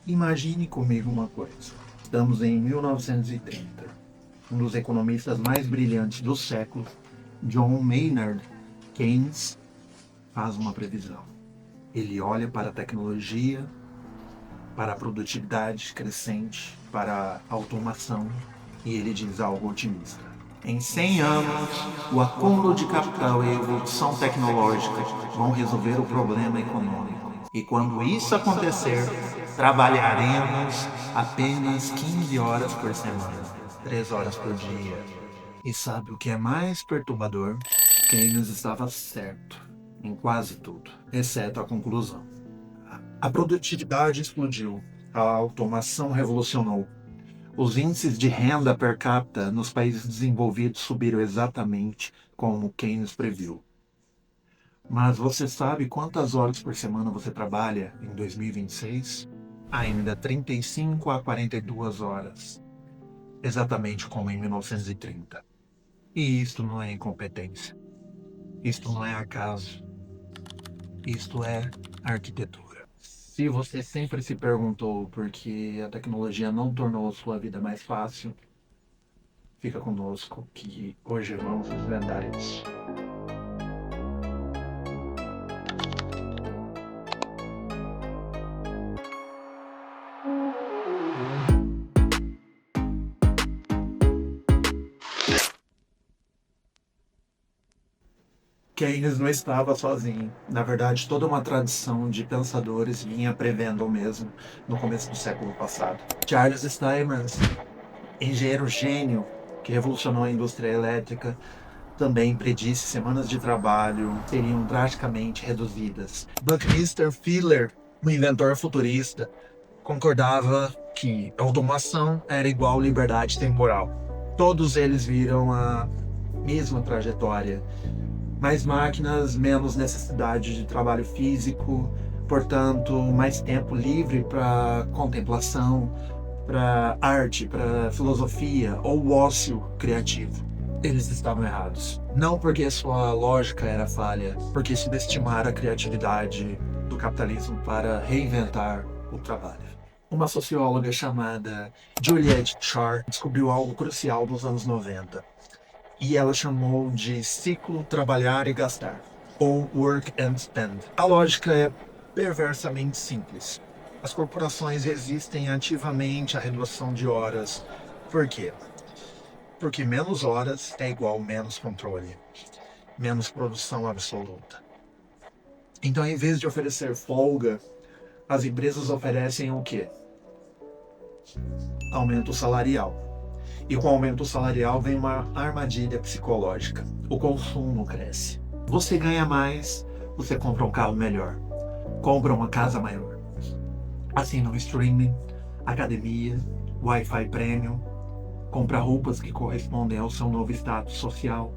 Imagine comigo uma coisa. Estamos em 1930. Um dos economistas mais brilhantes do século, John Maynard Keynes, faz uma previsão. Ele olha para a tecnologia, para a produtividade crescente, para a automação, e ele diz algo otimista. Em 100 anos, o acúmulo de capital e a evolução tecnológica vão resolver o problema econômico. E quando isso acontecer, trabalharemos apenas 15 horas por semana, 3 horas por dia. E sabe o que é mais perturbador? Keynes estava certo em quase tudo, exceto a conclusão. A produtividade explodiu, a automação revolucionou. Os índices de renda per capita nos países desenvolvidos subiram exatamente como Keynes previu. Mas você sabe quantas horas por semana você trabalha em 2026? Ainda 35 a 42 horas. Exatamente como em 1930. E isto não é incompetência. Isto não é acaso. Isto é arquitetura. Se você sempre se perguntou por que a tecnologia não tornou sua vida mais fácil, fica conosco que hoje vamos desvendar isso. Keynes não estava sozinho. Na verdade, toda uma tradição de pensadores vinha prevendo o mesmo no começo do século passado. Charles Steinmetz, engenheiro gênio que revolucionou a indústria elétrica, também predisse semanas de trabalho seriam drasticamente reduzidas. Buckminster Fuller, um inventor futurista, concordava que a automação era igual liberdade temporal. Todos eles viram a mesma trajetória. Mais máquinas, menos necessidade de trabalho físico, portanto, mais tempo livre para contemplação, para arte, para filosofia ou ócio criativo. Eles estavam errados. Não porque sua lógica era falha, porque subestimaram a criatividade do capitalismo para reinventar o trabalho. Uma socióloga chamada Juliet Shore descobriu algo crucial nos anos 90. E ela chamou de ciclo trabalhar e gastar, ou work and spend. A lógica é perversamente simples. As corporações resistem ativamente à redução de horas. Por quê? Porque menos horas é igual menos controle, menos produção absoluta. Então, em vez de oferecer folga, as empresas oferecem o quê? Aumento salarial. E com o aumento salarial vem uma armadilha psicológica. O consumo cresce. Você ganha mais, você compra um carro melhor, compra uma casa maior. Assina um streaming, academia, Wi-Fi premium, compra roupas que correspondem ao seu novo status social.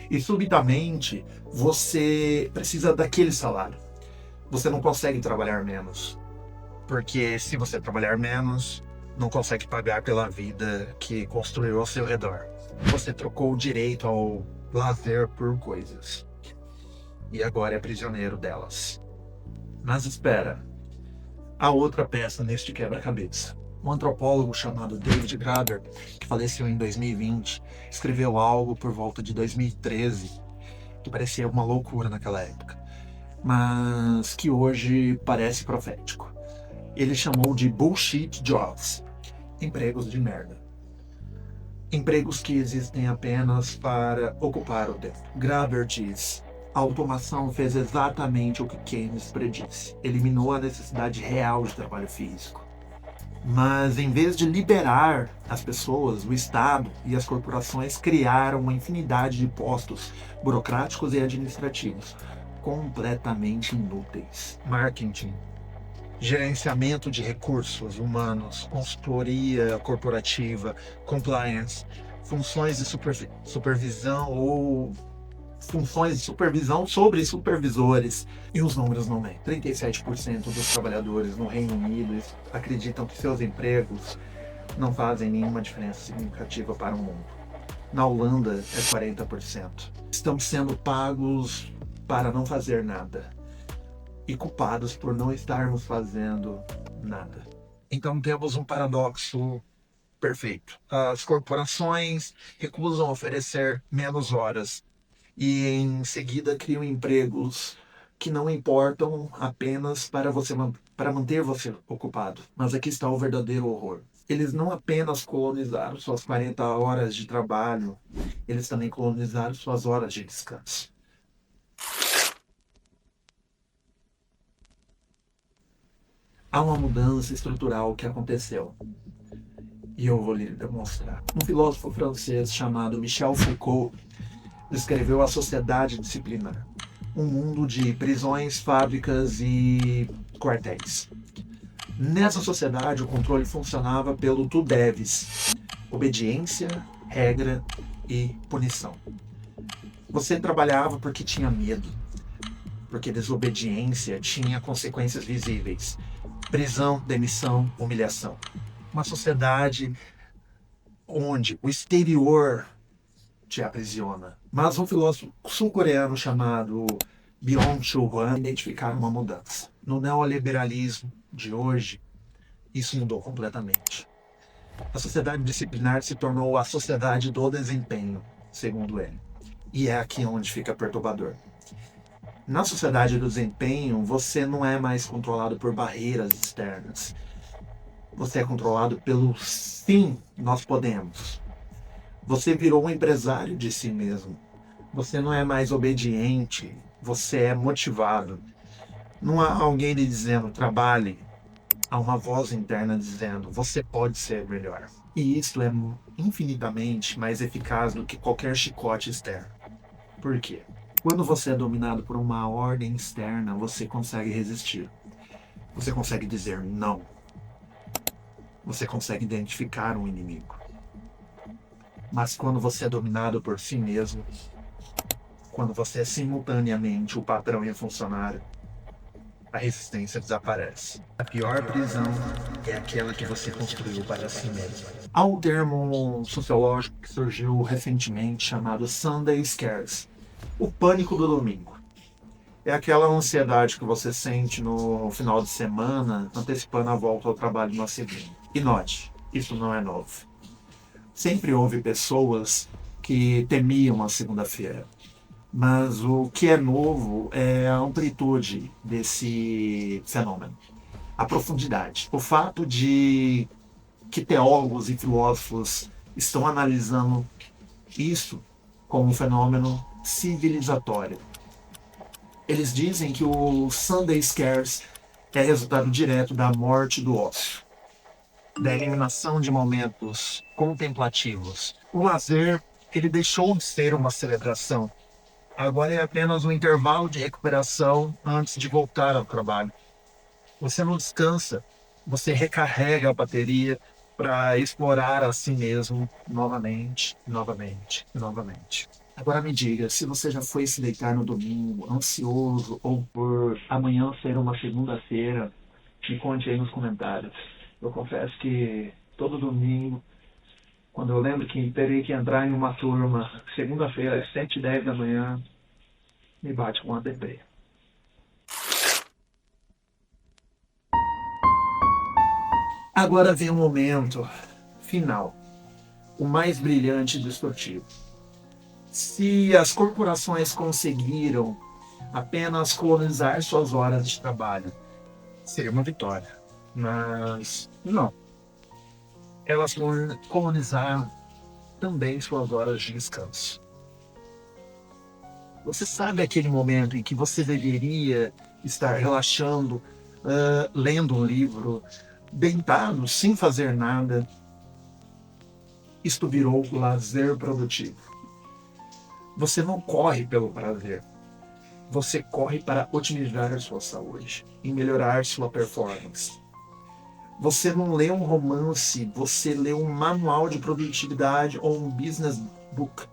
E subitamente você precisa daquele salário. Você não consegue trabalhar menos. Porque se você trabalhar menos, não consegue pagar pela vida que construiu ao seu redor. Você trocou o direito ao lazer por coisas. E agora é prisioneiro delas. Mas espera, há outra peça neste quebra-cabeça. Um antropólogo chamado David Graeber, que faleceu em 2020, escreveu algo por volta de 2013, que parecia uma loucura naquela época, mas que hoje parece profético. Ele chamou de bullshit jobs, empregos de merda. Empregos que existem apenas para ocupar o tempo. Graeber diz: a automação fez exatamente o que Keynes predisse. Eliminou a necessidade real de trabalho físico. Mas em vez de liberar as pessoas, o Estado e as corporações criaram uma infinidade de postos burocráticos e administrativos completamente inúteis. Marketing, gerenciamento de recursos humanos, consultoria corporativa, compliance, funções de supervisão ou funções de supervisão sobre supervisores. E os números não mentem. 37% dos trabalhadores no Reino Unido acreditam que seus empregos não fazem nenhuma diferença significativa para o mundo. Na Holanda é 40%. Estamos sendo pagos para não fazer nada e culpados por não estarmos fazendo nada. Então temos um paradoxo perfeito. As corporações recusam oferecer menos horas e em seguida criam empregos que não importam apenas para manter você ocupado. Mas aqui está o verdadeiro horror. Eles não apenas colonizaram suas 40 horas de trabalho, eles também colonizaram suas horas de descanso. Há uma mudança estrutural que aconteceu. E eu vou lhe demonstrar. Um filósofo francês chamado Michel Foucault descreveu a sociedade disciplinar. Um mundo de prisões, fábricas e quartéis. Nessa sociedade, o controle funcionava pelo tu deves. Obediência, regra e punição. Você trabalhava porque tinha medo. Porque desobediência tinha consequências visíveis. Prisão, demissão, humilhação. Uma sociedade onde o exterior te aprisiona. Mas um filósofo sul-coreano chamado Byung-Chul Han identificaram uma mudança. No neoliberalismo de hoje, isso mudou completamente. A sociedade disciplinar se tornou a sociedade do desempenho, segundo ele. E é aqui onde fica perturbador. Na sociedade do desempenho, você não é mais controlado por barreiras externas. Você é controlado pelo sim, nós podemos. Você virou um empresário de si mesmo. Você não é mais obediente, você é motivado. Não há alguém lhe dizendo trabalhe. Há uma voz interna dizendo você pode ser melhor. E isso é infinitamente mais eficaz do que qualquer chicote externo. Por quê? Quando você é dominado por uma ordem externa, você consegue resistir. Você consegue dizer não. Você consegue identificar um inimigo. Mas quando você é dominado por si mesmo, quando você é simultaneamente o patrão e o funcionário, a resistência desaparece. A pior prisão é aquela que você construiu para si mesmo. Há um termo sociológico que surgiu recentemente chamado Sunday Scares. O pânico do domingo. É aquela ansiedade que você sente no final de semana, antecipando a volta ao trabalho na segunda. E note, isso não é novo. Sempre houve pessoas que temiam a segunda-feira. Mas o que é novo é a amplitude desse fenômeno. A profundidade. O fato de que teólogos e filósofos estão analisando isso como um fenômeno civilizatório. Eles dizem que o Sunday Scares é resultado direto da morte do ócio, da eliminação de momentos contemplativos. O lazer, ele deixou de ser uma celebração. Agora é apenas um intervalo de recuperação antes de voltar ao trabalho. Você não descansa, você recarrega a bateria para explorar a si mesmo novamente, novamente, novamente. Agora me diga, se você já foi se deitar no domingo, ansioso ou por amanhã ser uma segunda-feira, me conte aí nos comentários. Eu confesso que todo domingo, quando eu lembro que terei que entrar em uma turma, segunda-feira às 7h10 da manhã, me bate com uma deprê. Agora vem o momento final, o mais brilhante e destrutivo. Se as corporações conseguiram apenas colonizar suas horas de trabalho, seria uma vitória. Mas não. Elas colonizaram também suas horas de descanso. Você sabe aquele momento em que você deveria estar relaxando, lendo um livro, deitado, sem fazer nada? Isto virou lazer produtivo. Você não corre pelo prazer. Você corre para otimizar a sua saúde e melhorar sua performance. Você não lê um romance, você lê um manual de produtividade ou um business book.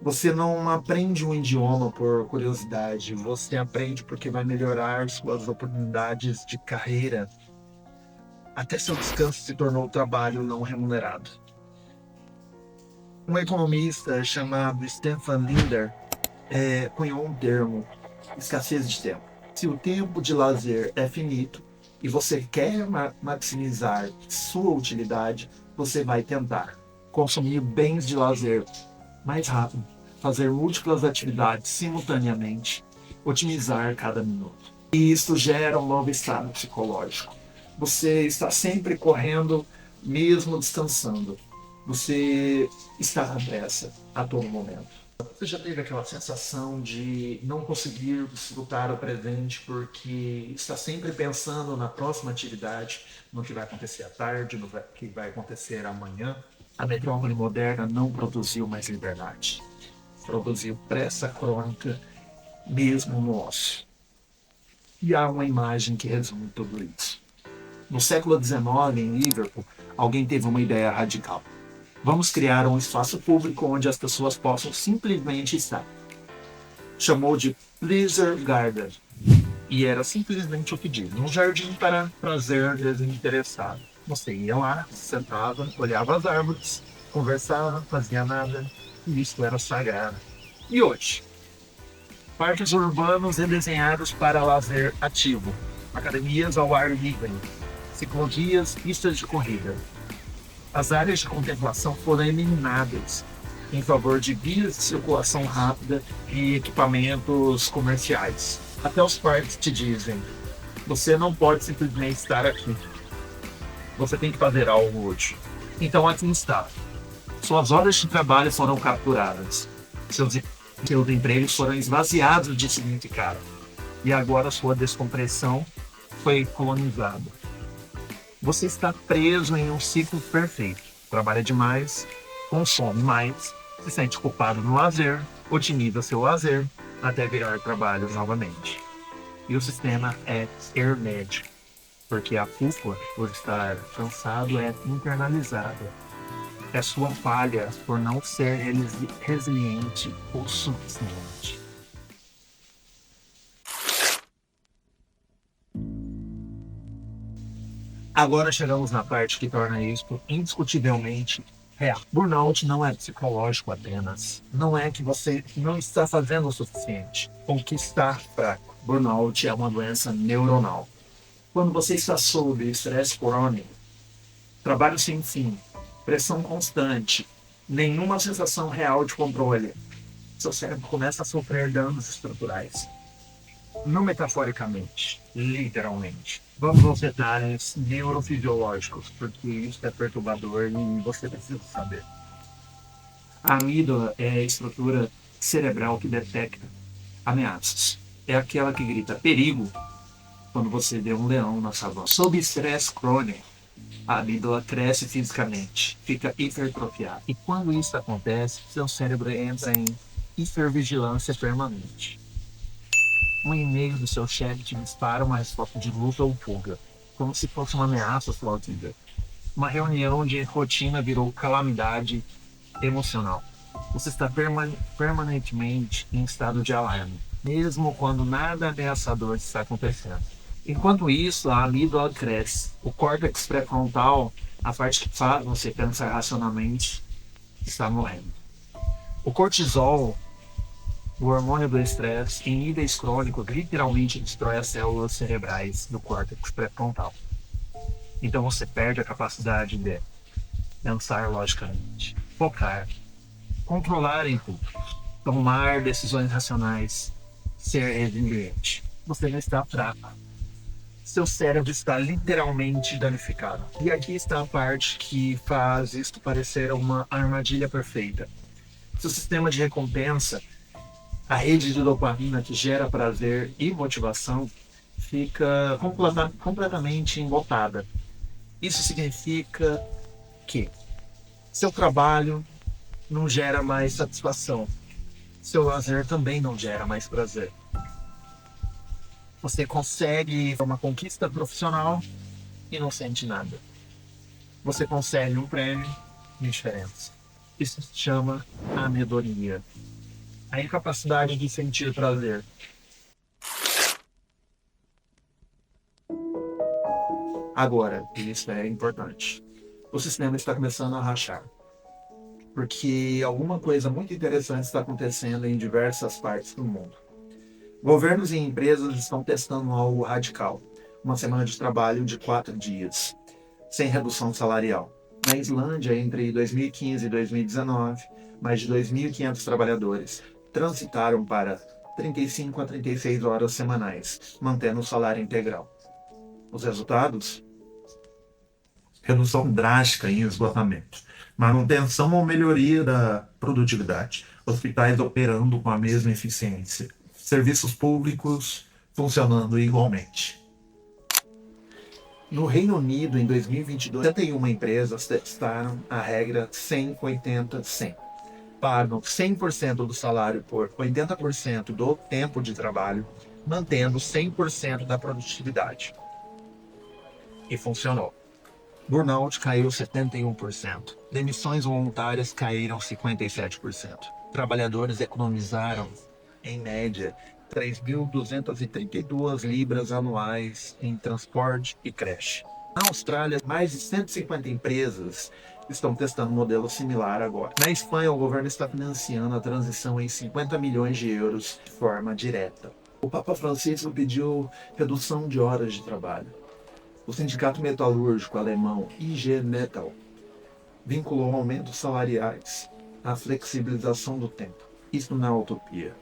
Você não aprende um idioma por curiosidade, você aprende porque vai melhorar suas oportunidades de carreira. Até seu descanso se tornou trabalho não remunerado. Um economista chamado Stefan Linder cunhou um termo, escassez de tempo. Se o tempo de lazer é finito, e você quer maximizar sua utilidade, você vai tentar consumir bens de lazer mais rápido, fazer múltiplas atividades simultaneamente, otimizar cada minuto. E isso gera um novo estado psicológico. Você está sempre correndo, mesmo descansando. Você está com pressa a todo momento. Você já teve aquela sensação de não conseguir desfrutar o presente porque está sempre pensando na próxima atividade, no que vai acontecer à tarde, no que vai acontecer amanhã? A metrópole moderna não produziu mais liberdade. Produziu pressa crônica, mesmo no ócio. E há uma imagem que resume tudo isso. No século XIX, em Liverpool, alguém teve uma ideia radical. Vamos criar um espaço público onde as pessoas possam simplesmente estar. Chamou de Pleasure Garden. E era simplesmente o que diz: um jardim para prazer desinteressado. Você ia lá, sentava, olhava as árvores, conversava, fazia nada, e isso era sagrado. E hoje? Parques urbanos redesenhados para lazer ativo, academias ao ar livre, ciclovias, pistas de corrida. As áreas de contemplação foram eliminadas em favor de vias de circulação rápida e equipamentos comerciais. Até os parques te dizem: você não pode simplesmente estar aqui. Você tem que fazer algo hoje. Então aqui está. Suas horas de trabalho foram capturadas. Seus empregos foram esvaziados de significado. E agora sua descompressão foi colonizada. Você está preso em um ciclo perfeito. Trabalha demais, consome mais, se sente culpado no lazer, otimiza seu lazer, até virar trabalho novamente. E o sistema é hermético, porque a culpa por estar cansado é internalizada. É sua falha por não ser resiliente o suficiente. Agora chegamos na parte que torna isso indiscutivelmente real. Burnout não é psicológico apenas. Não é que você não está fazendo o suficiente ou que está fraco. Burnout é uma doença neuronal. Quando você está sob estresse crônico, trabalho sem fim, pressão constante, nenhuma sensação real de controle, seu cérebro começa a sofrer danos estruturais. Não metaforicamente, literalmente. Vamos aos detalhes neurofisiológicos, porque isso é perturbador e você precisa saber. A amígdala é a estrutura cerebral que detecta ameaças. É aquela que grita perigo quando você vê um leão na savana. Sob estresse crônico, a amígdala cresce fisicamente, fica hipertrofiada. E quando isso acontece, seu cérebro entra em hipervigilância permanente. Um e-mail do seu chefe te dispara uma resposta de luta ou fuga, como se fosse uma ameaça à sua vida. Uma reunião de rotina virou calamidade emocional. Você está permanentemente em estado de alarme, mesmo quando nada ameaçador está acontecendo. Enquanto isso, a amígdala cresce. O córtex pré-frontal, a parte que faz você pensar racionalmente, está morrendo. O cortisol, o hormônio do estresse, em níveis crônicos, literalmente destrói as células cerebrais do córtex pré-frontal. Então você perde a capacidade de pensar logicamente, focar, controlar impulsos, tomar decisões racionais, ser resiliente. Você não está fraco. Seu cérebro está literalmente danificado. E aqui está a parte que faz isto parecer uma armadilha perfeita. Seu sistema de recompensa, a rede de dopamina que gera prazer e motivação, fica completamente embotada. Isso significa que seu trabalho não gera mais satisfação. Seu lazer também não gera mais prazer. Você consegue uma conquista profissional e não sente nada. Você consegue um prêmio e indiferença. Isso se chama anedonia. A incapacidade de sentir prazer. Agora, isso é importante. O sistema está começando a rachar. Porque alguma coisa muito interessante está acontecendo em diversas partes do mundo. Governos e empresas estão testando algo radical. uma semana de trabalho de 4 dias, sem redução salarial. Na Islândia, entre 2015 e 2019, mais de 2.500 trabalhadores transitaram para 35 a 36 horas semanais, mantendo o salário integral. Os resultados? Redução drástica em esgotamento, manutenção ou melhoria da produtividade, hospitais operando com a mesma eficiência, serviços públicos funcionando igualmente. No Reino Unido, em 2022, 71 empresas testaram a regra 100-80-100. Pagam 100% do salário por 80% do tempo de trabalho, mantendo 100% da produtividade. E funcionou. Burnout caiu 71%. Demissões voluntárias caíram 57%. Trabalhadores economizaram, em média, 3.232 libras anuais em transporte e creche. Na Austrália, mais de 150 empresas estão testando um modelo similar agora. Na Espanha, o governo está financiando a transição em 50 milhões de euros de forma direta. O Papa Francisco pediu redução de horas de trabalho. O sindicato metalúrgico alemão IG Metall vinculou aumentos salariais à flexibilização do tempo. Isso não é utopia.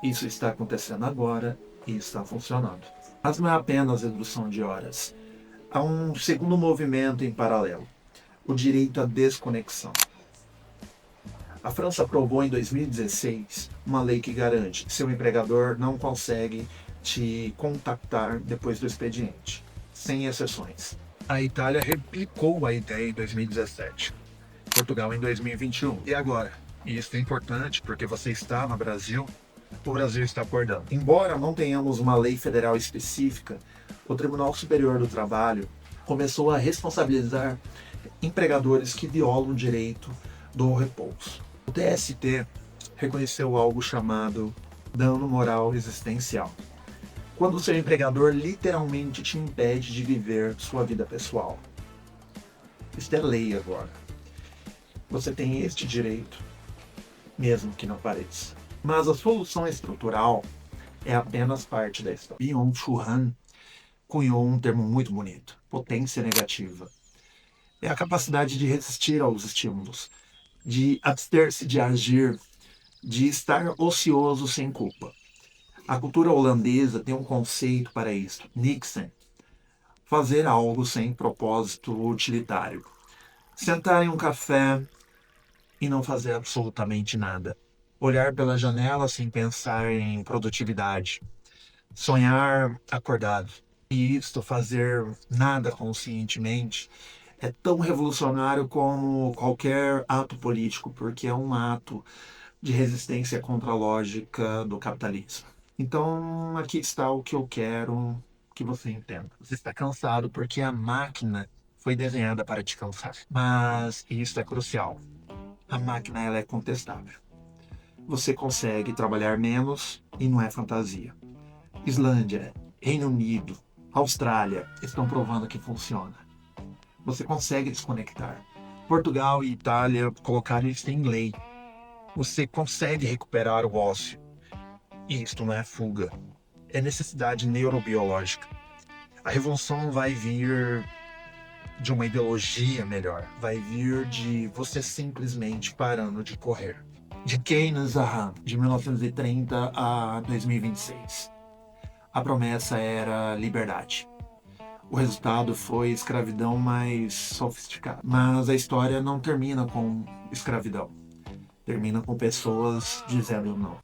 Isso está acontecendo agora e está funcionando. Mas não é apenas redução de horas. Há um segundo movimento em paralelo: o direito à desconexão. A França aprovou em 2016 uma lei que garante que seu empregador não consegue te contactar depois do expediente, sem exceções. A Itália replicou a ideia em 2017. Portugal em 2021. E agora? E isso é importante porque você está no Brasil, o Brasil está acordando. Embora não tenhamos uma lei federal específica, o Tribunal Superior do Trabalho começou a responsabilizar empregadores que violam o direito do repouso. O TST reconheceu algo chamado dano moral existencial, quando o seu empregador literalmente te impede de viver sua vida pessoal. Isso é lei agora. Você tem este direito, mesmo que não pareça. Mas a solução estrutural é apenas parte da história. Byung-Chul Han cunhou um termo muito bonito: potência negativa. É a capacidade de resistir aos estímulos, de abster-se de agir, de estar ocioso sem culpa. A cultura holandesa tem um conceito para isso: Niksen. Fazer algo sem propósito utilitário. Sentar em um café e não fazer absolutamente nada. Olhar pela janela sem pensar em produtividade. Sonhar acordado. E isto, fazer nada conscientemente, é tão revolucionário como qualquer ato político, porque é um ato de resistência contra a lógica do capitalismo. Então, aqui está o que eu quero que você entenda. Você está cansado porque a máquina foi desenhada para te cansar. Mas isso é crucial. A máquina, ela é contestável. Você consegue trabalhar menos e não é fantasia. Islândia, Reino Unido, Austrália estão provando que funciona. Você consegue desconectar. Portugal e Itália colocaram isso em lei. Você consegue recuperar o ócio. E isto não é fuga. É necessidade neurobiológica. A revolução vai vir de uma ideologia melhor. Vai vir de você simplesmente parando de correr. De Keynes a Han, de 1930 a 2026. A promessa era liberdade. O resultado foi escravidão mais sofisticada. Mas a história não termina com escravidão. Termina com pessoas dizendo não.